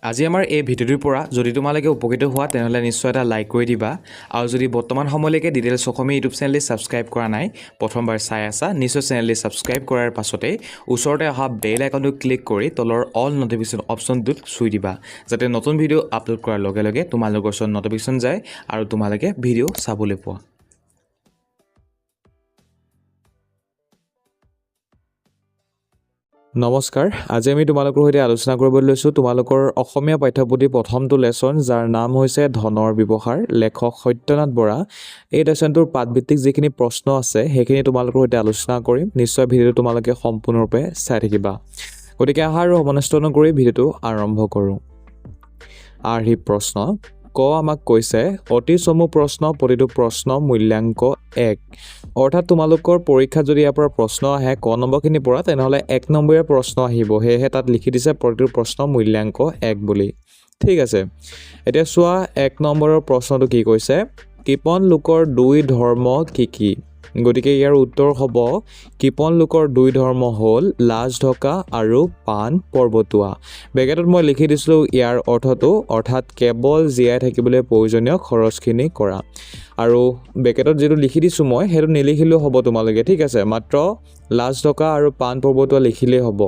আজি আমাৰ এই ভিডিঅ'টোৰ পৰা যদি তোমালোকে উপকৃত হোৱা তেনেহ'লে নিশ্চয় এটা লাইক কৰি দিবা আৰু যদি বৰ্তমান সময়লৈকে ডিটেইলছ অসমীয়া ইউটিউব চেনেলটি ছাবস্ক্ৰাইব কৰা নাই প্ৰথমবাৰ চাই আছা নিশ্চয় চেনেলটি ছাবস্ক্ৰাইব কৰাৰ পাছতে ওচৰতে অহা বেল আইকনটো ক্লিক কৰি তলৰ অল নটিফিকেশ্যন অপশ্যনটোত চুই দিবা যাতে নতুন ভিডিঅ' আপলোড কৰাৰ লগে লগে তোমালোকৰ ওচৰত নটিফিকেশ্যন যায় আৰু তোমালোকে ভিডিঅ' চাবলৈ পোৱা। নমস্কাৰ, আজি আমি তোমালোকৰ সৈতে আলোচনা কৰিবলৈ লৈছোঁ তোমালোকৰ অসমীয়া পাঠ্যপুথিৰ প্ৰথমটো লেচন যাৰ নাম হৈছে ধনৰ ব্যৱহাৰ, লেখক সত্যনাথ বৰা। এই লেচনটোৰ পাঠভিত্তিক যিখিনি প্ৰশ্ন আছে সেইখিনি তোমালোকৰ সৈতে আলোচনা কৰিম। নিশ্চয় ভিডিঅ'টো তোমালোকে সম্পূৰ্ণৰূপে চাই থাকিবা। গতিকে আহা আৰু সমনষ্ট নকৰি ভিডিঅ'টো আৰম্ভ কৰোঁ। আৰ্হি প্ৰশ্ন আমাক কৈছে অতি চমু প্ৰশ্ন, প্ৰতিটো প্ৰশ্ন মূল্যাংক 1। অৰ্থাৎ তোমালোকৰ পৰীক্ষাত যদি ইয়াৰ পৰা প্ৰশ্ন আহে ক নম্বৰখিনিৰ পৰা তেনেহ'লে 1 নম্বৰীয়া প্ৰশ্ন আহিব, সেয়েহে তাত লিখি দিছে প্ৰতিটো প্ৰশ্ন মূল্যাংক 1 বুলি। ঠিক আছে, এতিয়া চোৱা 1 নম্বৰৰ প্ৰশ্নটো কি কৈছে, কৃপণ লোকৰ 2 ধৰ্ম কি কি? গতিকে ইয়াৰ উত্তৰ হ'ব কৃপণ লোকৰ 2 ধৰ্ম হ'ল লাজ ঢকা আৰু পাণ পৰ্বতোৱা। বেগেটত মই লিখি দিছিলোঁ ইয়াৰ অৰ্থটো, অৰ্থাৎ কেৱল জীয়াই থাকিবলৈ প্ৰয়োজনীয় খৰচখিনি কৰা। আৰু বেকেটত যিটো লিখি দিছোঁ মই সেইটো নিলিখিলেও হ'ব তোমালোকে, ঠিক আছে, মাত্ৰ লাজ ঢকা আৰু পাণ পৰ্বতোৱা লিখিলেই হ'ব,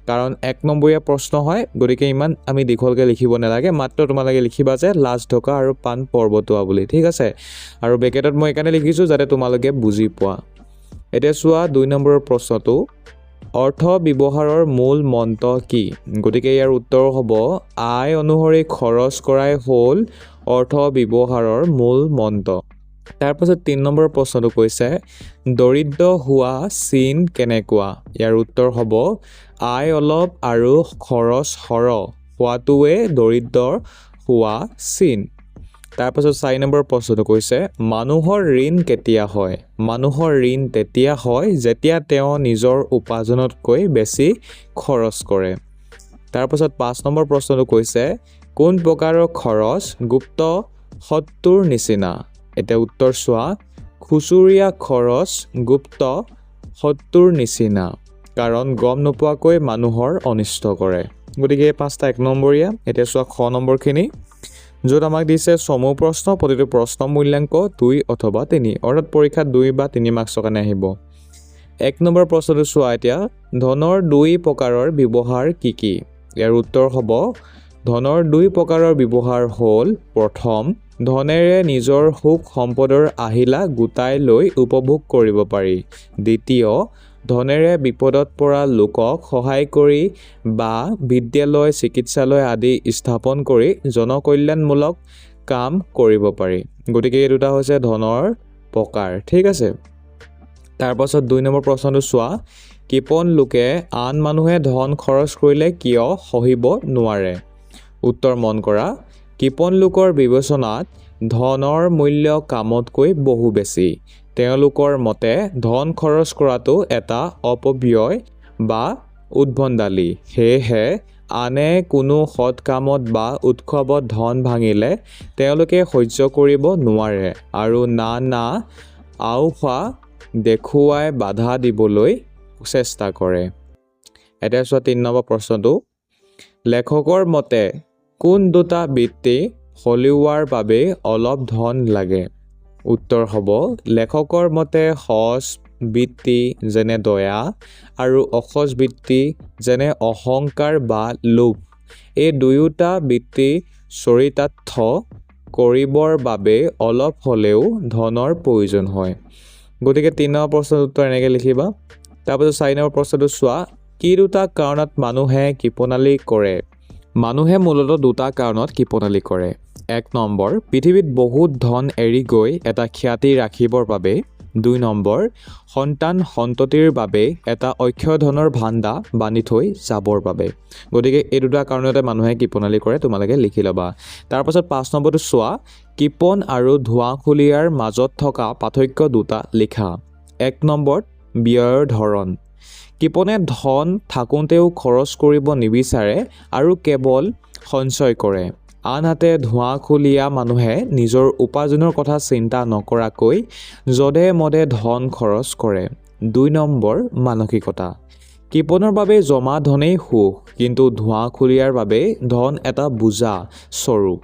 কাৰণ 1 নম্বৰীয়া প্ৰশ্ন হয়। গতিকে ইমান আমি দীঘলকৈ লিখিব নালাগে, মাত্ৰ তোমালোকে লিখিবা যে লাজ ঢকা আৰু পাণ পৰ্বতোৱা বুলি, ঠিক আছে। আৰু বেকেটত মই এইকাৰণে লিখিছোঁ যাতে তোমালোকে বুজি পোৱা। এতিয়া চোৱা 2 নম্বৰৰ প্ৰশ্নটো, অৰ্থ ব্যৱহাৰৰ মূল মন্ত্ৰ কি? গতিকে ইয়াৰ উত্তৰ হ'ব আয় অনুসৰি খৰচ কৰাই হ'ল অৰ্থ ব্যৱহাৰৰ মূল মন্ত্ৰ। তাৰপাছত 3 নম্বৰৰ প্ৰশ্নটো কৈছে দৰিদ্ৰ হোৱা চিন কেনেকুৱা? ইয়াৰ উত্তৰ হ'ব আয় অলপ আৰু খৰচ সৰহ হোৱাটোৱে দৰিদ্ৰ হোৱা চিন। তাৰপাছত 4 নম্বৰ প্ৰশ্নটো কৈছে মানুহৰ ঋণ কেতিয়া হয়? মানুহৰ ঋণ তেতিয়া হয় যেতিয়া তেওঁ নিজৰ উপাৰ্জনতকৈ বেছি খৰচ কৰে। তাৰপাছত 5 নম্বৰ প্ৰশ্নটো কৈছে কোন প্ৰকাৰৰ খৰচ গুপ্ত শত্ৰুৰ নিচিনা? এতিয়া উত্তৰ চোৱা, খুচুৰীয়া খৰচ গুপ্ত শত্ৰুৰ নিচিনা, কাৰণ গম নোপোৱাকৈ মানুহৰ অনিষ্ট কৰে। গতিকে এই 5টা 1 নম্বৰীয়া। এতিয়া চোৱা খ নম্বৰখিনি, য'ত আমাক দিছে চমু প্ৰশ্ন, প্ৰতিটো প্ৰশ্ন মূল্যাংক 2 অথবা 3, অৰ্থাৎ পৰীক্ষাত 2 বা 3 মাৰ্কছৰ কাৰণে আহিব। 1 নম্বৰ প্ৰশ্নটো চোৱা এতিয়া, ধনৰ 2 প্ৰকাৰৰ ব্যৱহাৰ কি কি? ইয়াৰ উত্তৰ হ'ব ধনৰ 2 প্ৰকাৰৰ ব্যৱহাৰ হ'ল প্ৰথম, ধনেৰে নিজৰ সুখ সম্পদৰ আহিলা গোটাই লৈ উপভোগ কৰিব পাৰি। দ্বিতীয়, ধনেৰে বিপদত পৰা লোকক সহায় কৰি বা বিদ্যালয় চিকিৎসালয় আদি স্থাপন কৰি জনকল্যাণমূলক কাম কৰিব পাৰি। গতিকে এই দুটা হৈছে ধনৰ প্ৰকাৰ, ঠিক আছে। তাৰপাছত 2 নম্বৰ প্ৰশ্নটো চোৱা, কৃপণ লোকে আন মানুহে ধন খৰচ কৰিলে কিয় সহিব নোৱাৰে? উত্তৰ মন কৰা, কৃপণ লোকৰ বিবেচনাত ধনৰ মূল্য কামতকৈ বহু বেছি। তেওঁলোকৰ মতে ধন খৰচ কৰাটো এটা অপব্যয় বা উদ্ভণ্ডালি। সেয়েহে আনে কোনো সৎ কামত বা উৎসৱত ধন ভাঙিলে তেওঁলোকে সহ্য কৰিব নোৱাৰে আৰু নানা আওফা দেখুৱাই বাধা দিবলৈ চেষ্টা কৰে। এতিয়া চোৱা 3 নম্বৰ প্ৰশ্নটো, লেখকৰ মতে কোন দুটা বৃত্তি সলিওৱাৰ বাবে অলপ ধন লাগে? উত্তৰ হ'ব লেখকৰ মতে সজ বৃত্তি যেনে দয়া আৰু অসজ বৃত্তি যেনে অহংকাৰ বা লোভ, এই দুয়োটা বৃত্তি চৰিতাৰ্থ কৰিবৰ বাবে অলপ হ'লেও ধনৰ প্ৰয়োজন হয়। গতিকে 3 নম্বৰ প্ৰশ্নৰ উত্তৰ এনেকৈ লিখিবা। তাৰপাছত 4 নম্বৰ প্ৰশ্নটো চোৱা, কি দুটা কাৰণত মানুহে কৃপণালি কৰে? মানুহে মূলতঃ 2টা কাৰণত কৃপণালি কৰে। 1 নম্বৰ, পৃথিৱীত বহুত ধন এৰি গৈ এটা খ্যাতি ৰাখিবৰ বাবে। 2 নম্বৰ, সন্তান সন্ততিৰ বাবে এটা অক্ষয় ধনৰ ভাণ্ডা বান্ধি থৈ যাবৰ বাবে। গতিকে এই 2টা কাৰণতে মানুহে কৃপণালি কৰে, তোমালোকে লিখি ল'বা। তাৰপাছত 5 নম্বৰটো চোৱা, কৃপণ আৰু ধোঁৱাখুলীয়াৰ মাজত থকা পাৰ্থক্য 2টা লিখা। 1 নম্বৰ, ব্যয়ৰ ধৰণ। কৃপণে ধন থাকোঁতেও খৰচ কৰিব নিবিচাৰে আৰু কেৱল সঞ্চয় কৰে। আনহাতে ধোঁৱাখুলীয়া মানুহে নিজৰ উপাৰ্জনৰ কথা চিন্তা নকৰাকৈ যধে মধে ধন খৰচ কৰে। 2 নম্বৰ, মানসিকতা। কৃপণৰ বাবে জমা ধনেই সুখ, কিন্তু ধোঁৱাখুলীয়াৰ বাবে ধন এটা বোজা স্বৰূপ।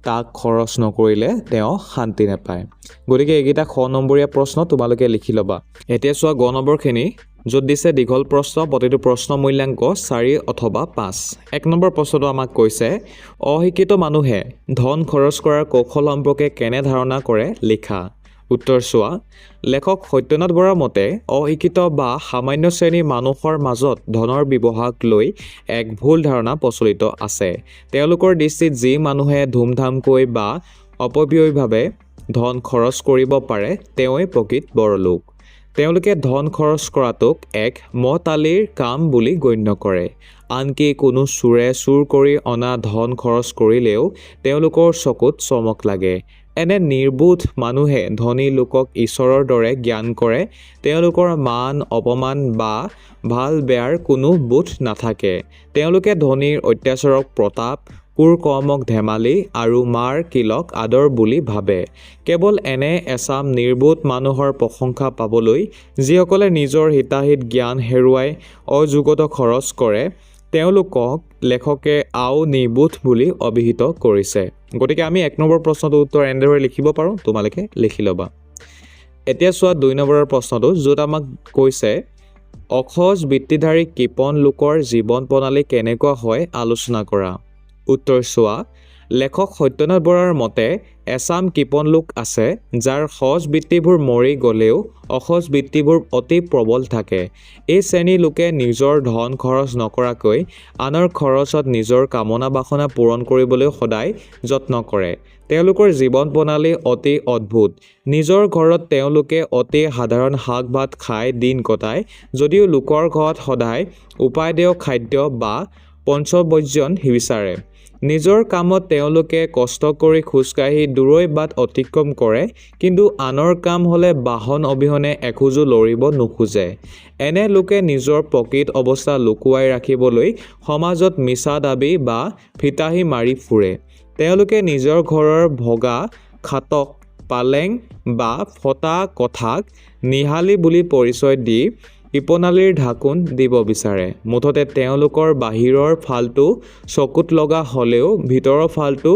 তাক খৰচ নকৰিলে তেওঁ শান্তি নাপায়। গতিকে এইকেইটা খ নম্বৰীয়া প্ৰশ্ন তোমালোকে লিখি ল'বা। এতিয়া চোৱা গ নম্বৰখিনি, য'ত দিছে দীঘল প্ৰশ্ন, প্ৰতিটো প্ৰশ্ন মূল্যাংক 4 অথবা 5। 1 নম্বৰ প্ৰশ্নটো আমাক কৈছে, অশিক্ষিত মানুহে ধন খৰচ কৰাৰ কৌশল সম্পৰ্কে কেনে ধাৰণা কৰে লিখা। উত্তৰ চোৱা, লেখক সত্যনাথ বৰাৰ মতে অশিক্ষিত বা সামান্য শ্ৰেণীৰ মানুহৰ মাজত ধনৰ ব্যৱহাৰক লৈ এক ভুল ধাৰণা প্ৰচলিত আছে। তেওঁলোকৰ দৃষ্টিত যি মানুহে ধুমধামকৈ বা অপব্যয়ভাৱে ধন খৰচ কৰিব পাৰে তেওঁৱেই প্ৰকৃত বড়লোক। তেওঁলোকে ধন খৰচ কৰাটোক এক মহতালিৰ কাম বুলি গণ্য কৰে। আনকি কোনো চোৰে চুৰ কৰি অনা ধন খৰচ কৰিলেও তেওঁলোকৰ চকুত চমক লাগে। এনে নিৰ্বোধ মানুহে ধনী লোকক ঈশ্বৰৰ দৰে জ্ঞান কৰে। তেওঁলোকৰ মান অপমান বা ভাল বেয়াৰ কোনো বোধ নাথাকে। তেওঁলোকে ধনীৰ অত্যাচাৰক প্ৰতাপ, কুকৰ্মক ধেমালি আৰু মাৰ কিলক আদৰ বুলি ভাবে। কেৱল এনে এচাম নিৰ্বোধ মানুহৰ প্ৰশংসা পাবলৈ যিসকলে নিজৰ হিতাহিত জ্ঞান হেৰুৱাই অযুগত খৰচ কৰে, তেওঁলোকক লেখকে আও নিৰ্বোধ বুলি অভিহিত কৰিছে। গতিকে আমি 1 নম্বৰ প্ৰশ্নটোৰ উত্তৰ এনেদৰে লিখিব পাৰোঁ, তোমালোকে লিখি ল'বা। এতিয়া চোৱা 2 নম্বৰৰ প্ৰশ্নটো, য'ত আমাক কৈছে অসজ বৃত্তিধাৰী কৃপণ লোকৰ জীৱন প্ৰণালী কেনেকুৱা হয় আলোচনা কৰা। উত্তৰ চোৱা, লেখক সত্যনাথ বৰাৰ মতে এচাম কৃপণ লোক আছে যাৰ সজ বৃত্তিবোৰ মৰি গ'লেও অসজ বৃত্তিবোৰ অতি প্ৰবল থাকে। এই শ্ৰেণীৰ লোকে নিজৰ ধন খৰচ নকৰাকৈ আনৰ খৰচত নিজৰ কামনা বাসনা পূৰণ কৰিবলৈ সদায় যত্ন কৰে। তেওঁলোকৰ জীৱন প্ৰণালী অতি অদ্ভুত। নিজৰ ঘৰত তেওঁলোকে অতি সাধাৰণ শাক ভাত খাই দিন কটায়, যদিও লোকৰ ঘৰত সদায় উপাদেয় খাদ্য বা পঞ্চভোজন বিচাৰে। নিজৰ কামত তেওঁলোকে কষ্ট কৰি খোজকাঢ়ি দূৰৈ বাট অতিক্ৰম কৰে, কিন্তু আনৰ কাম হ'লে বাহন অবিহনে এখোজো লৰিব নোখোজে। এনে লোকে নিজৰ প্ৰকৃত অৱস্থা লুকুৱাই ৰাখিবলৈ সমাজত মিছা দাবী বা ফিতাহী মাৰি ফুৰে। তেওঁলোকে নিজৰ ঘৰৰ ভগা খাটক, পালেং বা ফটা কথাক নিহালী বুলি পৰিচয় দি কৃপণালীৰ ঢাকোন দিব বিচাৰে। মুঠতে তেওঁলোকৰ বাহিৰৰ ফালটো চকুত লগা হ'লেও ভিতৰৰ ফালটো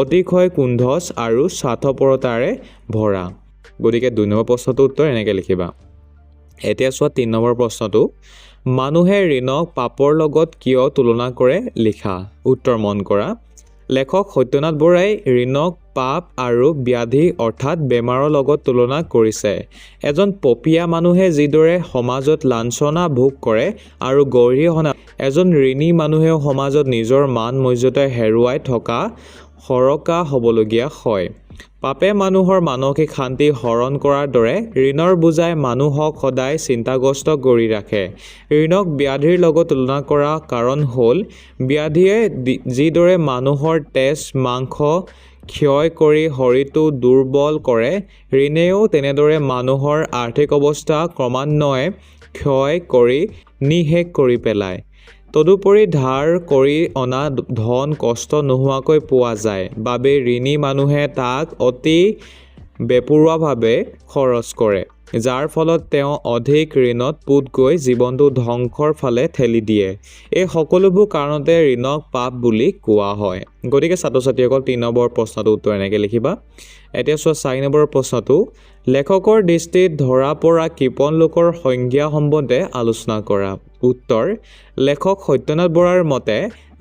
অতিশয় কুণ্ঠচ আৰু স্বাৰ্থপৰতাৰে ভৰা। গতিকে 2 নম্বৰ প্ৰশ্নটোৰ উত্তৰ এনেকৈ লিখিবা। এতিয়া চোৱা 3 নম্বৰ প্ৰশ্নটো, মানুহে ঋণক পাপৰ লগত কিয় তুলনা কৰে লিখা। উত্তৰ মন কৰা, লেখক সত্যনাথ বৰাই ঋণক পাপ আৰু ব্যাধি অৰ্থাৎ বেমাৰৰ লগত তুলনা কৰিছে। এজন পপীয়া মানুহে যিদৰে সমাজত লাঞ্ছনা ভোগ কৰে আৰু গৰিহণা, এজন ঋণী মানুহেও সমাজত নিজৰ মান মৰ্যাদা হেৰুৱাই থকা সৰকা হ'বলগীয়া হয়। পাপে মানুহৰ মানসিক শান্তি হৰণ কৰাৰ দৰে ঋণৰ বোজাই মানুহক সদায় চিন্তাগ্ৰস্ত কৰি ৰাখে। ঋণক ব্যাধিৰ লগত তুলনা কৰা কাৰণ হ'ল, ব্যাধিয়ে যিদৰে মানুহৰ তেজ মাংস ক্ষয় কৰি শৰীৰটো দুৰ্বল কৰে, ঋণেও তেনেদৰে মানুহৰ আৰ্থিক অৱস্থা ক্ৰমান্বয়ে ক্ষয় কৰি নিঃশেষ কৰি পেলায়। তদুপৰি ধাৰ কৰি অনা ধন কষ্ট নোহোৱাকৈ পোৱা যায় বাবে ঋণী মানুহে তাক অতি বেপৰোৱাভাৱে খৰচ কৰে, যাৰ ফলত তেওঁ অধিক ঋণত পোত গৈ জীৱনটো ধ্বংসৰ ফালে ঠেলি দিয়ে। এই সকলোবোৰ কাৰণতে ঋণক পাপ বুলি কোৱা হয়। গতিকে ছাত্ৰ ছাত্ৰীসকল 3 নম্বৰ প্ৰশ্নটোৰ উত্তৰ এনেকৈ লিখিবা। এতিয়া চোৱা 4 নম্বৰ প্ৰশ্নটো, লেখকৰ দৃষ্টিত ধৰা পৰা কৃপণ লোকৰ সংজ্ঞা সম্বন্ধে আলোচনা কৰা। উত্তৰ, লেখক সত্যনাথ বৰাৰ মতে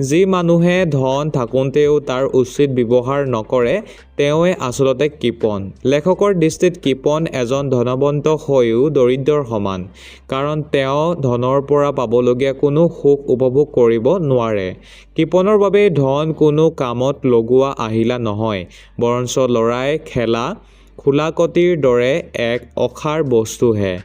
যি মানুহে ধন থাকোঁতেও তাৰ উচিত ব্যৱহাৰ নকৰে তেওঁৱে আচলতে কৃপণ। লেখকৰ দৃষ্টিত কৃপণ এজন ধনৱন্ত হৈও দৰিদ্ৰৰ সমান, কাৰণ তেওঁ ধনৰ পৰা পাবলগীয়া কোনো সুখ উপভোগ কৰিব নোৱাৰে। কৃপণৰ বাবে ধন কোনো কামত লগোৱা আহিলা নহয়, বৰঞ্চ লৰাই খেলা খোলাকটিৰ দৰে এক অসাৰ বস্তুহে।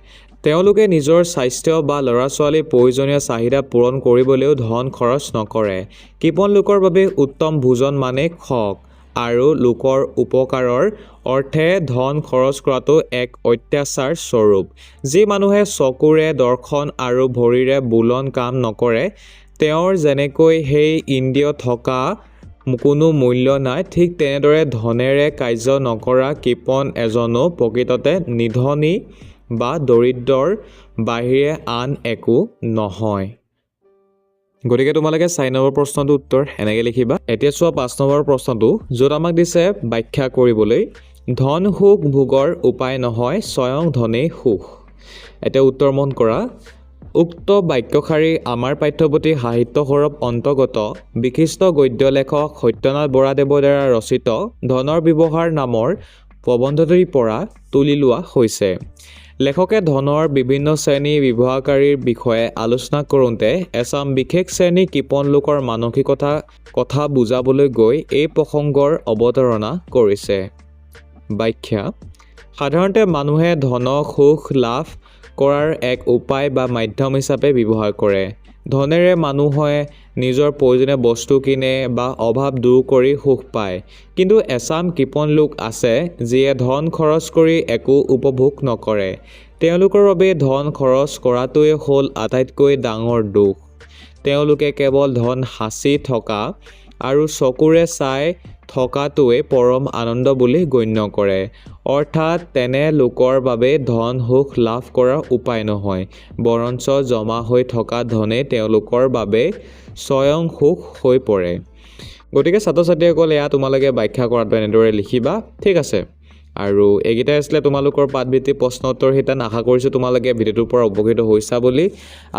তেওঁলোকে নিজৰ স্বাস্থ্য বা ল'ৰা ছোৱালীৰ প্ৰয়োজনীয় চাহিদা পূৰণ কৰিবলৈও ধন খৰচ নকৰে। কৃপণ লোকৰ বাবে উত্তম ভোজন মানে খক, আৰু লোকৰ উপকাৰৰ অৰ্থে ধন খৰচ কৰাটো এক অত্যাচাৰ স্বৰূপ। যি মানুহে চকুৰে দৰ্শন আৰু ভৰিৰে বুলন কাম নকৰে, তেওঁৰ যেনেকৈ সেই ইন্দ্ৰিয় থকা কোনো মূল্য নাই, ঠিক তেনেদৰে ধনেৰে কাৰ্য নকৰা কৃপণ এজনো প্ৰকৃততে নিধনী বা দৰিদ্ৰৰ বাহিৰে আন একো নহয়। গতিকে তোমালোকে 4 নম্বৰ প্ৰশ্নটোৰ উত্তৰ এনেকৈ লিখিবা। এতিয়া চোৱা 5 নম্বৰ প্ৰশ্নটো, য'ত আমাক দিছে ব্যাখ্যা কৰিবলৈ, ধন সুখ ভোগৰ উপায় নহয়, স্বয়ং ধনেই সুখ। এতিয়া উত্তৰ মন কৰা। উক্ত বাক্যশাৰী আমাৰ পাঠ্যপুথি সাহিত্য সৌৰভ অন্তৰ্গত বিশিষ্ট গদ্য লেখক সত্যনাথ বৰাদেৱৰ দ্বাৰা ৰচিত ধনৰ ব্যৱহাৰ নামৰ প্ৰবন্ধটিৰ পৰা তুলি লোৱা হৈছে। লেখকে ধনৰ বিভিন্ন শ্ৰেণী ব্যৱহাৰকাৰীৰ বিষয়ে আলোচনা কৰোঁতে এচাম বিশেষ শ্ৰেণী কৃপণ লোকৰ মানসিকতা কথা বুজাবলৈ গৈ এই প্ৰসংগৰ অৱতাৰণা কৰিছে। ব্যাখ্যা: সাধাৰণতে মানুহে ধনক সুখ লাভ কৰাৰ এক উপায় বা মাধ্যম হিচাপে ব্যৱহাৰ কৰে। ধনেৰে মানুহে নিজৰ প্ৰয়োজনীয় বস্তু কিনে বা অভাৱ দূৰ কৰি সুখ পায়। কিন্তু এচাম কৃপণ লোক আছে যিয়ে ধন খৰচ কৰি একো উপভোগ নকৰে। তেওঁলোকৰ বাবে ধন খৰচ কৰাটোৱে হ'ল আটাইতকৈ ডাঙৰ দুখ। তেওঁলোকে কেৱল ধন সাঁচি থকা আৰু চকুৰে চাই থকাটোৱে পৰম আনন্দ বুলি গণ্য কৰে। অৰ্থাৎ তেনে লোকৰ বাবে ধন সুখ লাভ কৰাৰ উপায় নহয়, বৰঞ্চ জমা হৈ থকা ধনেই তেওঁলোকৰ বাবে স্বয়ং সুখ হৈ পৰে। গতিকে ছাত্ৰ ছাত্ৰীসকল, এয়া তোমালোকে ব্যাখ্যা কৰাটো এনেদৰে লিখিবা। ঠিক আছে, আৰু এইকেইটাই আছিলে তোমালোকৰ পাঠভিত্তিক প্ৰশ্ন উত্তৰ শিতান। আশা কৰিছোঁ তোমালোকে ভিডিঅ'টোৰ পৰা উপকৃত হৈছা বুলি।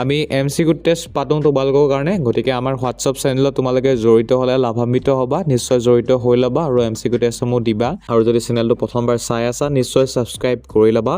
আমি MCQ টেষ্ট পাতোঁ তোমালোকৰ কাৰণে। গতিকে আমাৰ হোৱাটছআপ চেনেলত তোমালোকে জড়িত হ'লে লাভান্বিত হ'বা, নিশ্চয় জড়িত হৈ ল'বা আৰু MCQ টেষ্টসমূহ দিবা। আৰু যদি চেনেলটো প্ৰথমবাৰ চাই আছা নিশ্চয় ছাবস্ক্ৰাইব কৰি ল'বা।